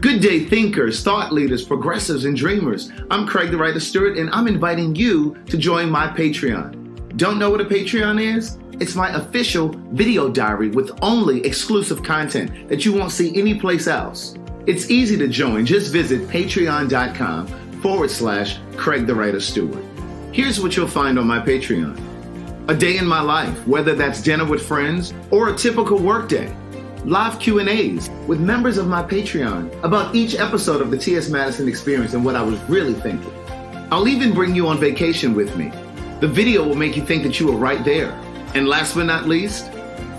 Good day, thinkers, thought leaders, progressives, and dreamers. I'm Craig TheWriter Stewart, and I'm inviting you to join my Patreon. Don't know what a Patreon is? It's my official video diary with only exclusive content that you won't see anyplace else. It's easy to join. Just visit patreon.com/Craig TheWriter Stewart. Here's what you'll find on my Patreon. A day in my life, whether that's dinner with friends or a typical workday. Live Q&As with members of my Patreon about each episode of the T.S. Madison Experience and what I was really thinking. I'll even bring you on vacation with me. The video will make you think that you were right there. And last but not least,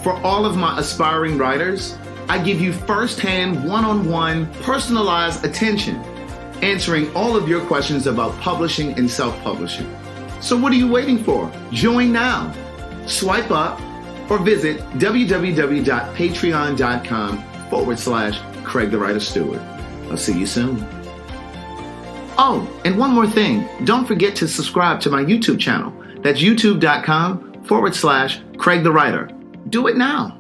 for all of my aspiring writers, I give you firsthand, one-on-one, personalized attention, answering all of your questions about publishing and self-publishing. So what are you waiting for? Join now. Swipe up or visit www.patreon.com/Craig TheWriter Stewart. I'll see you soon. Oh, and one more thing. Don't forget to subscribe to my YouTube channel. That's youtube.com/Craig TheWriter. Do it now.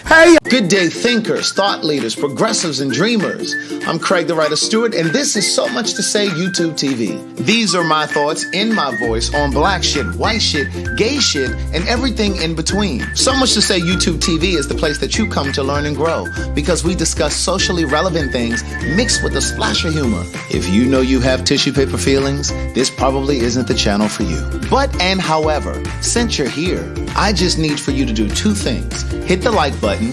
Hey, good day, thinkers, thought leaders, progressives, and dreamers. I'm Craig TheWriter Stewart, and this is So Much to Say YouTube TV. These are my thoughts in my voice on black shit, white shit, gay shit, and everything in between. So Much to Say YouTube TV is the place that you come to learn and grow because we discuss socially relevant things mixed with a splash of humor. If you know you have tissue paper feelings, this probably isn't the channel for you. However, since you're here, I just need for you to do two things. Hit the like button,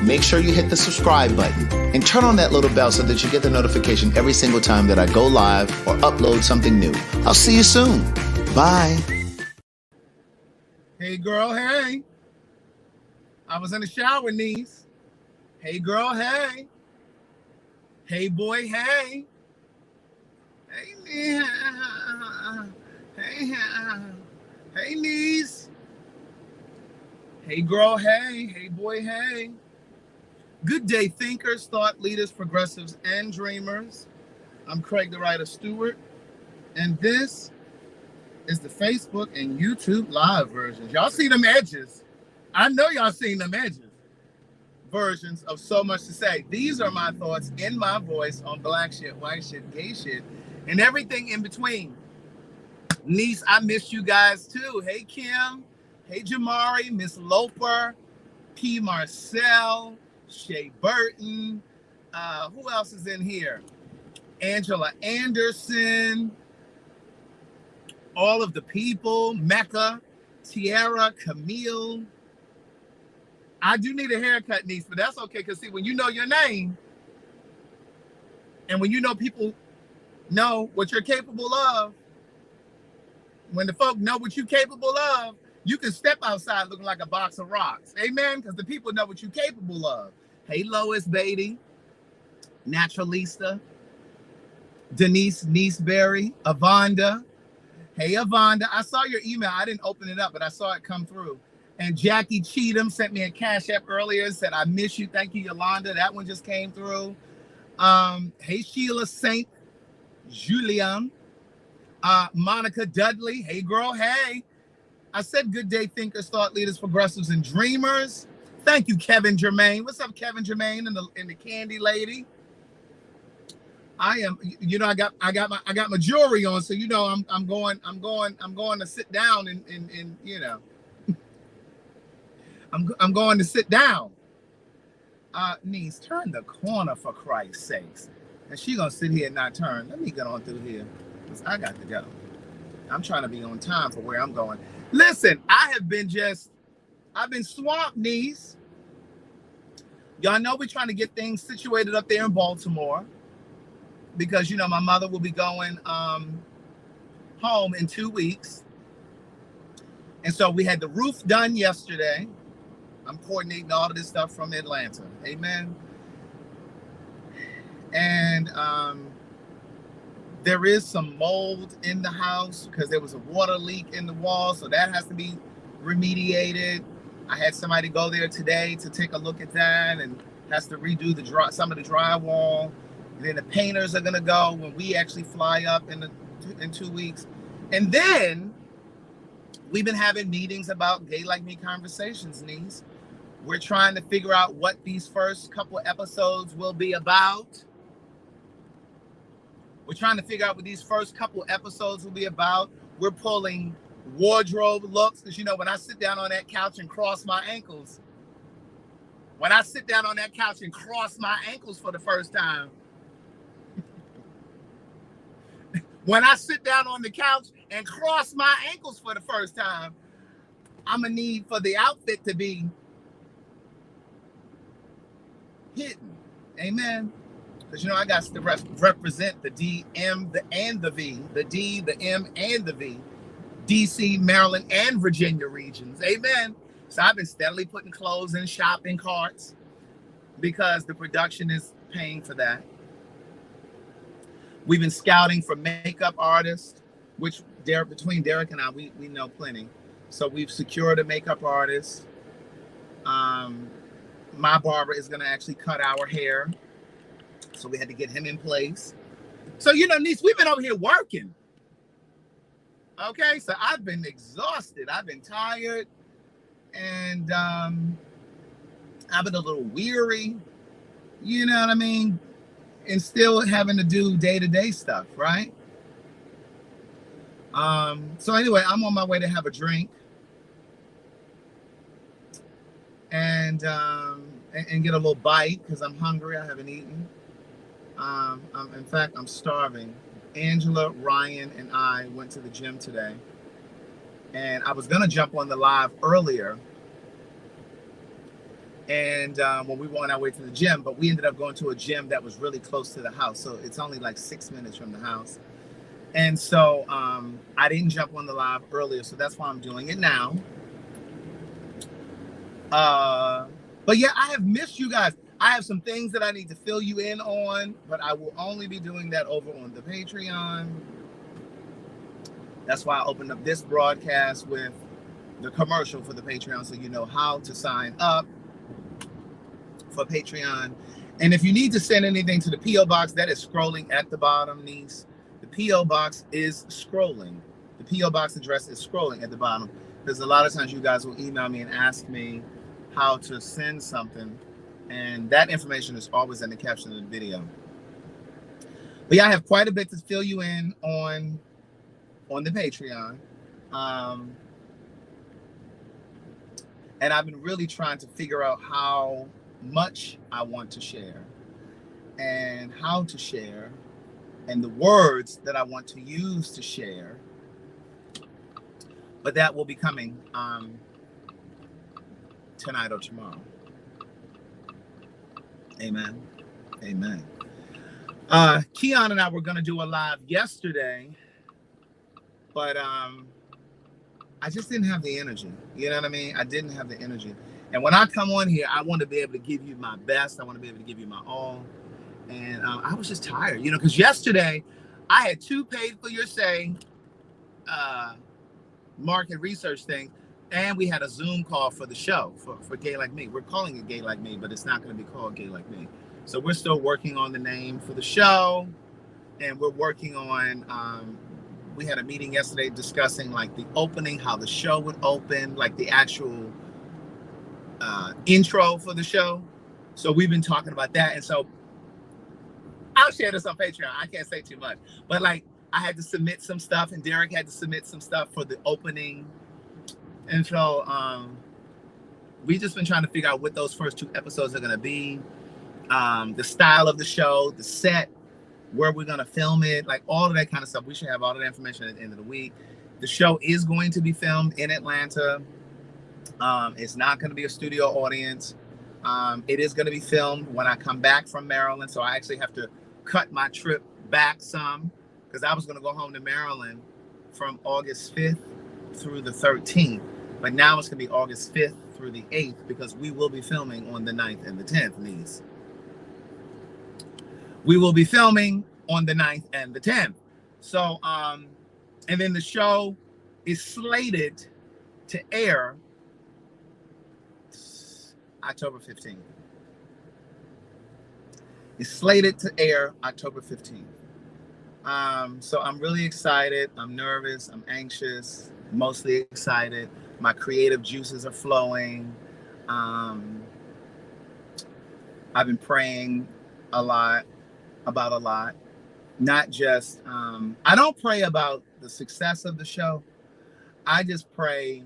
make sure you hit the subscribe button, and turn on that little bell so that you get the notification every single time that I go live or upload something new. I'll see you soon. Bye. Hey girl, hey. I was in the shower, niece. Hey girl, hey. Hey boy, hey. Hey, hey, hey, niece. Hey girl, hey. Hey boy, hey. Good day, thinkers, thought leaders, progressives, and dreamers. I'm Craig TheWriter Stewart, and this is the Facebook and YouTube live versions. Y'all see them edges. I know y'all seen them edges. Versions of So Much to Say. These are my thoughts in my voice on black shit, white shit, gay shit, and everything in between. Niece, I miss you guys too. Hey Kim, hey Jamari, Miss Loper, P. Marcel, Shay Burton, who else is in here? Angela Anderson, all of the people, Mecca, Tiara, Camille. I do need a haircut, niece, but that's okay, because see, when you know your name, and when you know people know what you're capable of, when the folk know what you're capable of, you can step outside looking like a box of rocks. Amen? Because the people know what you're capable of. Hey, Lois Beatty, Naturalista, Denise Neeseberry, Avonda. Hey, Avonda. I saw your email. I didn't open it up, but I saw it come through. And Jackie Cheatham sent me a Cash App earlier and said, I miss you. Thank you, Yolanda. That one just came through. Hey, Sheila St. Julian. Monica Dudley. Hey, girl. Hey. I said good day, thinkers, thought leaders, progressives, and dreamers. Thank you, Kevin Germain. What's up, Kevin Germain and the Candy Lady? I am, you know, I got my jewelry on, so you know I'm going to sit down and you know, I'm going to sit down. Niece, turn the corner for Christ's sakes. And she gonna sit here and not turn. Let me get on through here, because I got to go. I'm trying to be on time for where I'm going. Listen, I've been swamped, niece. Y'all know we're trying to get things situated up there in Baltimore because, you know, my mother will be going home in 2 weeks. And so we had the roof done yesterday. I'm coordinating all of this stuff from Atlanta. Amen. And there is some mold in the house because there was a water leak in the wall. So that has to be remediated. I had somebody go there today to take a look at that and has to redo some of the drywall. And then the painters are going to go when we actually fly up in 2 weeks. And then we've been having meetings about gay like me conversations, niece. We're trying to figure out what these first couple episodes will be about. We're trying to figure out what these first couple episodes will be about. We're pulling wardrobe looks, because you know, when I sit down on that couch and cross my ankles, for the first time, when I sit down on the couch and cross my ankles for the first time, I'm gonna need for the outfit to be hidden. Amen. Because you know, I got to represent the D, M, the and the V, the D, the M, and the V, DC, Maryland, and Virginia regions. Amen. So I've been steadily putting clothes in shopping carts because the production is paying for that. We've been scouting for makeup artists, which between Derek and I, we know plenty. So we've secured a makeup artist. My barber is going to actually cut our hair. So we had to get him in place. So, you know, niece, we've been over here working. Okay, so I've been exhausted. I've been tired. And I've been a little weary. You know what I mean? And still having to do day-to-day stuff, right? So anyway, I'm on my way to have a drink. And get a little bite because I'm hungry. I haven't eaten. In fact, I'm starving. Angela, Ryan, and I went to the gym today. And I was going to jump on the live earlier. And when we were on our way to the gym, but we ended up going to a gym that was really close to the house. So it's only like 6 minutes from the house. And so I didn't jump on the live earlier. So that's why I'm doing it now. But yeah, I have missed you guys. I have some things that I need to fill you in on, but I will only be doing that over on the Patreon. That's why I opened up this broadcast with the commercial for the Patreon, so you know how to sign up for Patreon. And if you need to send anything to the P.O. Box, that is scrolling at the bottom, niece. The P.O. Box is scrolling. The P.O. Box address is scrolling at the bottom, because a lot of times you guys will email me and ask me how to send something, and that information is always in the caption of the video. But yeah, I have quite a bit to fill you in on the Patreon. And I've been really trying to figure out how much I want to share and how to share and the words that I want to use to share. But that will be coming tonight or tomorrow. Amen. Amen. Keon and I were going to do a live yesterday, but I just didn't have the energy. You know what I mean? I didn't have the energy. And when I come on here, I want to be able to give you my best. I want to be able to give you my all. And I was just tired, you know, because yesterday I had 2 paid for your say market research things. And we had a Zoom call for the show for Gay Like Me. We're calling it Gay Like Me, but it's not going to be called Gay Like Me. So we're still working on the name for the show. And we're working on, we had a meeting yesterday discussing like the opening, how the show would open, like the actual intro for the show. So we've been talking about that. And so I'll share this on Patreon. I can't say too much. But like I had to submit some stuff and Derek had to submit some stuff for the opening. And so we've just been trying to figure out what those first 2 episodes are going to be, the style of the show, the set, where we're going to film it, like all of that kind of stuff. We should have all of that information at the end of the week. The show is going to be filmed in Atlanta. It's not going to be a studio audience. It is going to be filmed when I come back from Maryland. So I actually have to cut my trip back some because I was going to go home to Maryland from August 5th through the 13th. But now it's going to be August 5th through the 8th because we will be filming on the 9th and the 10th, niece. We will be filming on the 9th and the 10th. So, and then the show is slated to air October 15th. It's slated to air October 15th. So I'm really excited. I'm nervous. I'm anxious, mostly excited. My creative juices are flowing. I've been praying a lot about a lot. Not just, I don't pray about the success of the show. I just pray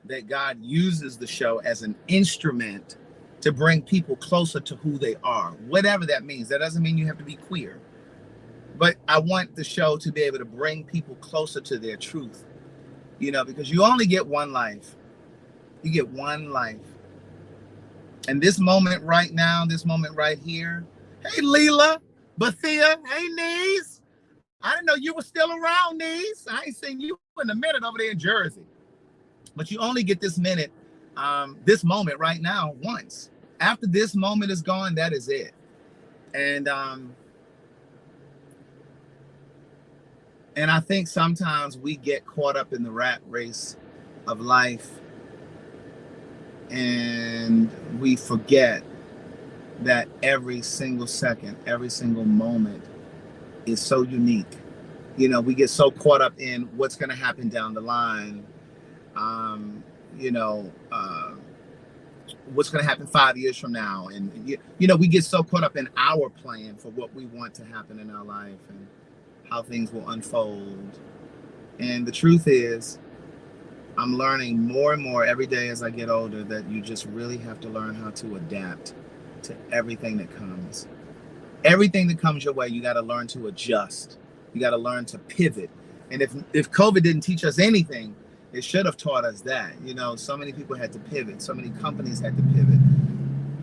that God uses the show as an instrument to bring people closer to who they are, whatever that means. That doesn't mean you have to be queer, but I want the show to be able to bring people closer to their truth, because you only get one life. You get one life. And this moment right now, this moment right here. Hey, Leela, Bethia, hey, Niece. I didn't know you were still around, Niece. I ain't seen you in a minute over there in Jersey. But you only get this minute, this moment right now once. After this moment is gone, that is it. And I think sometimes we get caught up in the rat race of life, and we forget that every single second, every single moment is so unique. We get so caught up in what's going to happen down the line. What's going to happen 5 years from now. And, we get so caught up in our plan for what we want to happen in our life and how things will unfold. And the truth is, I'm learning more and more every day as I get older that you just really have to learn how to adapt to everything that comes. Everything that comes your way, you got to learn to adjust. You got to learn to pivot. And if COVID didn't teach us anything, it should have taught us that. So many people had to pivot. So many companies had to pivot.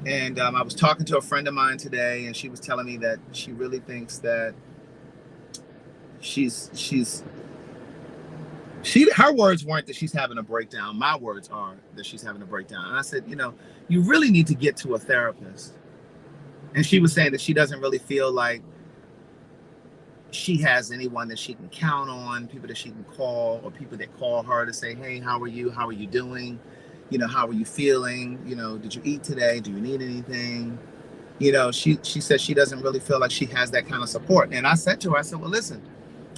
And I was talking to a friend of mine today, and she was telling me that she really thinks that her words weren't that she's having a breakdown. My words are that she's having a breakdown. And I said, you really need to get to a therapist. And she was saying that she doesn't really feel like she has anyone that she can count on, people that she can call, or people that call her to say, hey, how are you? How are you doing? How are you feeling? Did you eat today? Do you need anything? She said she doesn't really feel like she has that kind of support. And I said to her, I said, well, listen,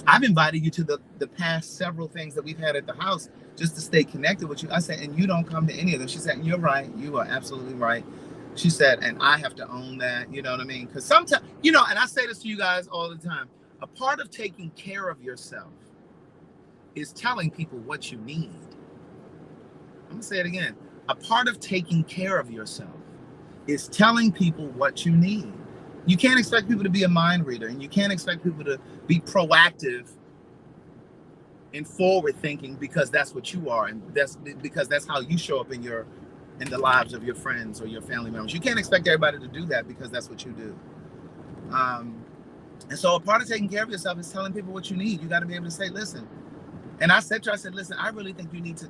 I've invited you to the past several things that we've had at the house just to stay connected with you. I said, and you don't come to any of them. She said, you're right. You are absolutely right. She said, and I have to own that. You know what I mean? Because sometimes, and I say this to you guys all the time, a part of taking care of yourself is telling people what you need. I'm going to say it again. A part of taking care of yourself is telling people what you need. You can't expect people to be a mind reader, and you can't expect people to be proactive and forward thinking because that's what you are, and that's because that's how you show up in the lives of your friends or your family members. You can't expect everybody to do that because that's what you do. And so a part of taking care of yourself is telling people what you need. You got to be able to say, listen. And I said to her, I said, listen, I really think you need to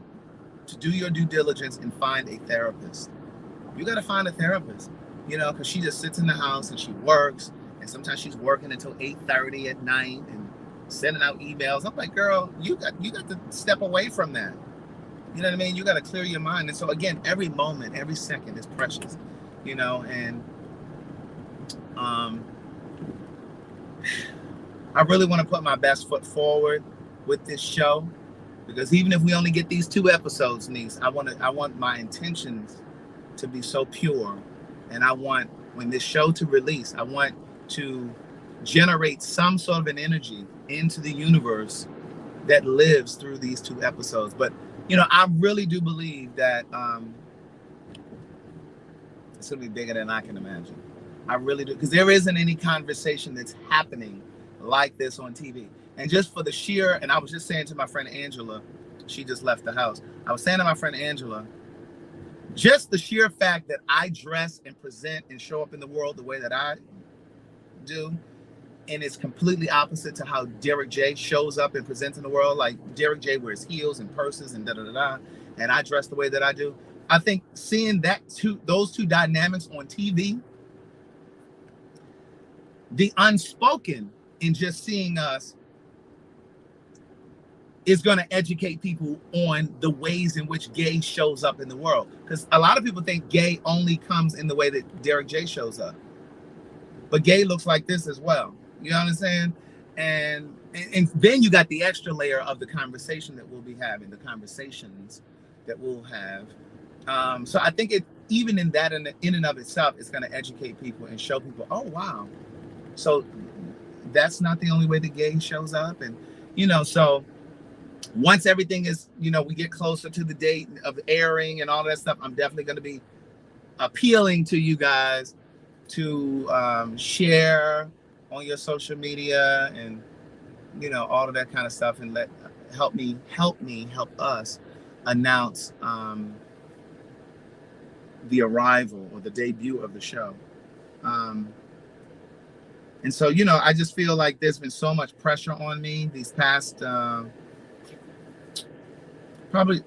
do your due diligence and find a therapist. You got to find a therapist, because she just sits in the house and she works. And sometimes she's working until 8:30 at night and sending out emails. I'm like, girl, you got to step away from that. You know what I mean? You got to clear your mind. And so again, every moment, every second is precious, and I really want to put my best foot forward with this show, because even if we only get these 2 episodes, Niece, I want my intentions to be so pure. And I want, when this show to release, I want to generate some sort of an energy into the universe that lives through these 2 episodes. But, I really do believe that it's going to be bigger than I can imagine. I really do. Because there isn't any conversation that's happening like this on TV. And just for the sheer, and I was just saying to my friend Angela, she just left the house. I was saying to my friend Angela, just the sheer fact that I dress and present and show up in the world the way that I do, and it's completely opposite to how Derek J shows up and presents in the world. Like Derek J wears heels and purses and da-da-da-da, and I dress the way that I do. I think seeing those two dynamics on TV, the unspoken in just seeing us is going to educate people on the ways in which gay shows up in the world. Because a lot of people think gay only comes in the way that Derek J shows up. But gay looks like this as well. You know what I'm saying? And then you got the extra layer of the conversation that we'll be having, the conversations that we'll have So I think it, even in that, in and of itself, is going to educate people and show people, oh wow, so that's not the only way the gay shows up. And so once everything is, we get closer to the date of airing and all that stuff, I'm definitely going to be appealing to you guys to share on your social media and all of that kind of stuff, and help us announce the arrival or the debut of the show. And so I just feel like there's been so much pressure on me these past probably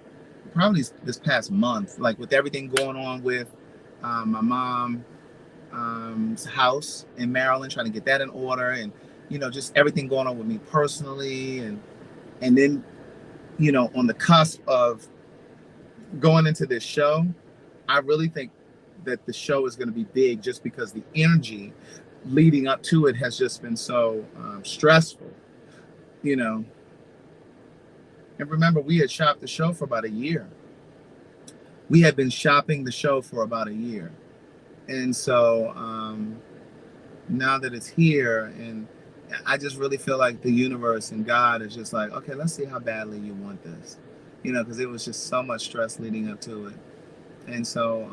this past month, like with everything going on with my mom's house in Maryland, trying to get that in order, and just everything going on with me personally, and then on the cusp of going into this show. I really think that the show is going to be big, just because the energy leading up to it has just been so stressful, and remember, we had shopped the show for about a year. We had been shopping the show for about a year. And so now that it's here, and I just really feel like the universe and God is just like, okay, let's see how badly you want this, because it was just so much stress leading up to it. And so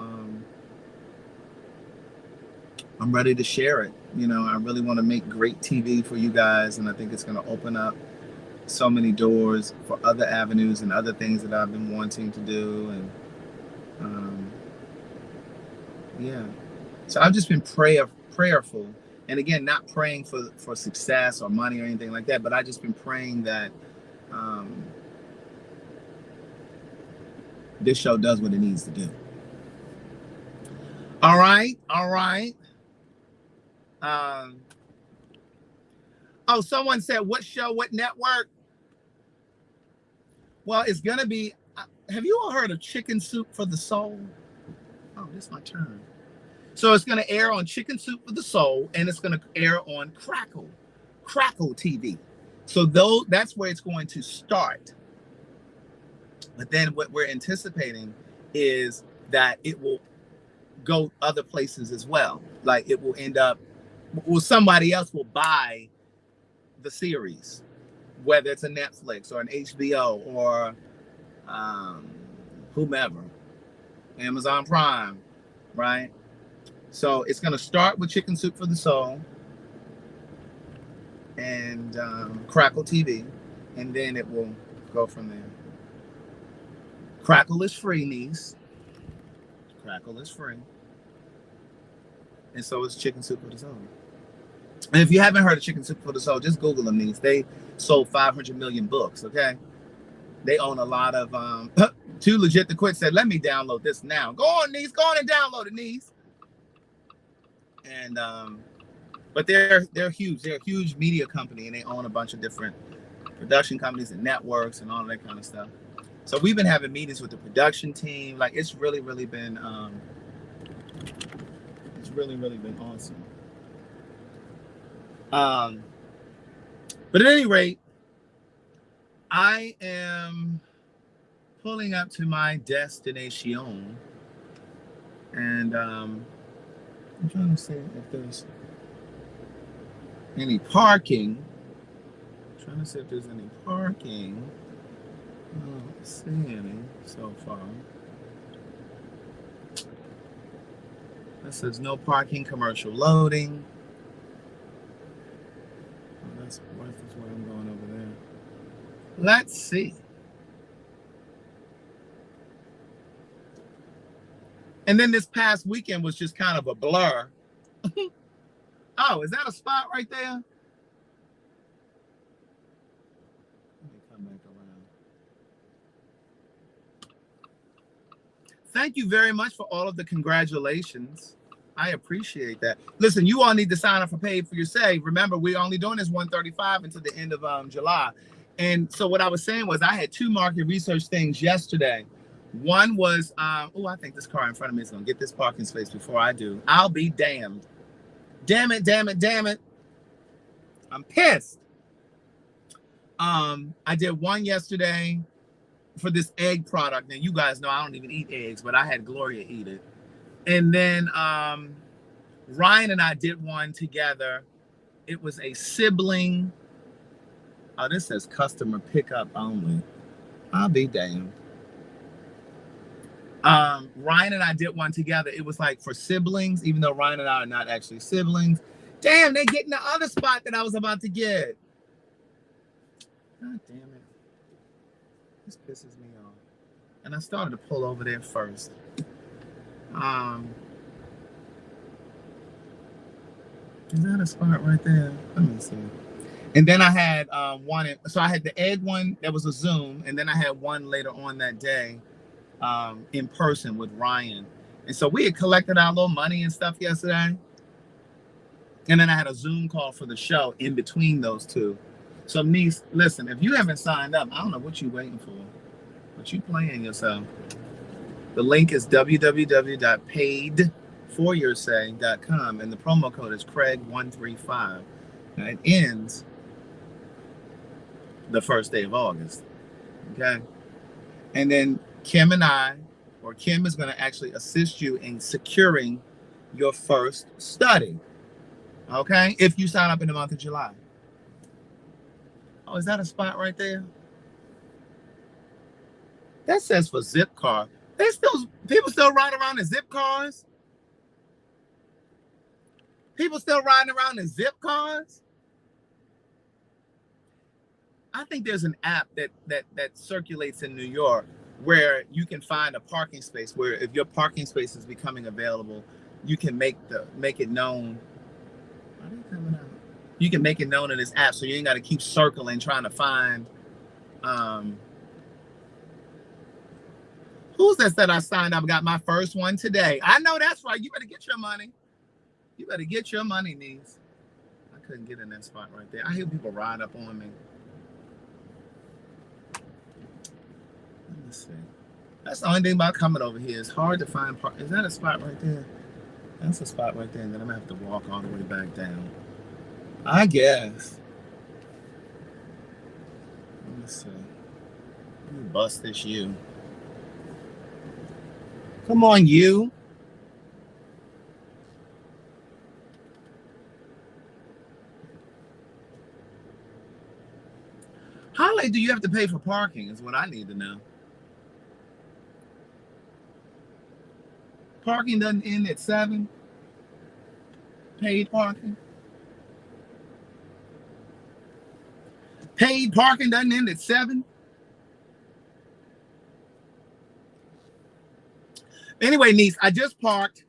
I'm ready to share it. I really want to make great TV for you guys, and I think it's going to open up so many doors for other avenues and other things that I've been wanting to do. And yeah, so I've just been prayerful, and again, not praying for success or money or anything like that, but I just been praying that this show does what it needs to do. All right. Oh, someone said, what show, what network? Well, it's gonna be, have you all heard of Chicken Soup for the Soul? Oh, this is my turn. So it's gonna air on Chicken Soup for the Soul, and it's gonna air on Crackle TV. So that's where it's going to start. But then what we're anticipating is that it will go other places as well. Like it will end up, somebody else will buy the series, whether it's a Netflix or an HBO or whomever, Amazon Prime, right? So it's going to start with Chicken Soup for the Soul and Crackle TV, and then it will go from there. Crackle is free, niece. Crackle is free. And so is Chicken Soup for the Soul. And if you haven't heard of Chicken Soup for the Soul, just Google them, niece. They sold 500 million books, okay? They own a lot of, Too Legit to Quit said, let me download this now. Go on, niece. Go on and download it, niece. And, but they're huge. They're a huge media company, and they own a bunch of different production companies and networks and all of that kind of stuff. So we've been having meetings with the production team. Like, it's really, really been, awesome. But at any rate, I am pulling up to my destination, and I'm trying to see if there's any parking. I don't see any so far. That says no parking, commercial loading. Oh, that's where I'm going over there. Let's see. And then this past weekend was just kind of a blur. Oh, is that a spot right there? Let me come back around. Thank you very much for all of the congratulations. I appreciate that. Listen, you all need to sign up for Paid for Your Say. Remember, we're only doing this 135 until the end of July. And so what I was saying was I had two market research things yesterday. One was, I think this car in front of me is going to get this parking space before I do. I'll be damned. Damn it. I'm pissed. I did one yesterday for this egg product. And you guys know I don't even eat eggs, but I had Gloria eat it. And then Ryan and I did one together. It was a sibling. Oh, this says customer pickup only. I'll be damned. Ryan and I did one together. It was like for siblings, even though Ryan and I are not actually siblings. Damn, they getting the other spot that I was about to get. God damn it. This pisses me off. And I started to pull over there first. Is that a spot right there? Let me see. And then I had one, so I had the egg one that was a Zoom, and then I had one later on that day in person with Ryan. And so we had collected our little money and stuff yesterday. And then I had a Zoom call for the show in between those two. So niece, listen, if you haven't signed up, I don't know what you're waiting for, but you playing yourself. The link is www.paidforyoursay.com, and the promo code is Craig135. Now, it ends the first day of August. Okay. And then Kim and I, or Kim is going to actually assist you in securing your first study. Okay. If you sign up in the month of July. Oh, is that a spot right there? That says for zip car. People still ride around in zip cars? People still riding around in zip cars? I think there's an app that circulates in New York where you can find a parking space where if your parking space is becoming available, you can make it known. Why are they coming out? You can make it known in this app, so you ain't got to keep circling trying to find. Who's that said I signed up? Got my first one today. I know that's right. You better get your money. You better get your money, niece. I couldn't get in that spot right there. I hear people ride up on me. Let me see. That's the only thing about coming over here. It's hard to find Is that a spot right there? That's a spot right there. And then I'm going to have to walk all the way back down. I guess. Let me see. Let me bust this U. Come on, you. How late do you have to pay for parking is what I need to know. Parking doesn't end at 7. Paid parking. Paid parking doesn't end at 7. Anyway, niece, I just parked.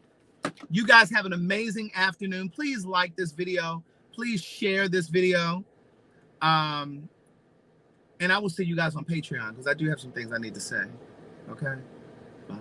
You guys have an amazing afternoon. Please like this video. Please share this video. And I will see you guys on Patreon because I do have some things I need to say. Okay? Bye.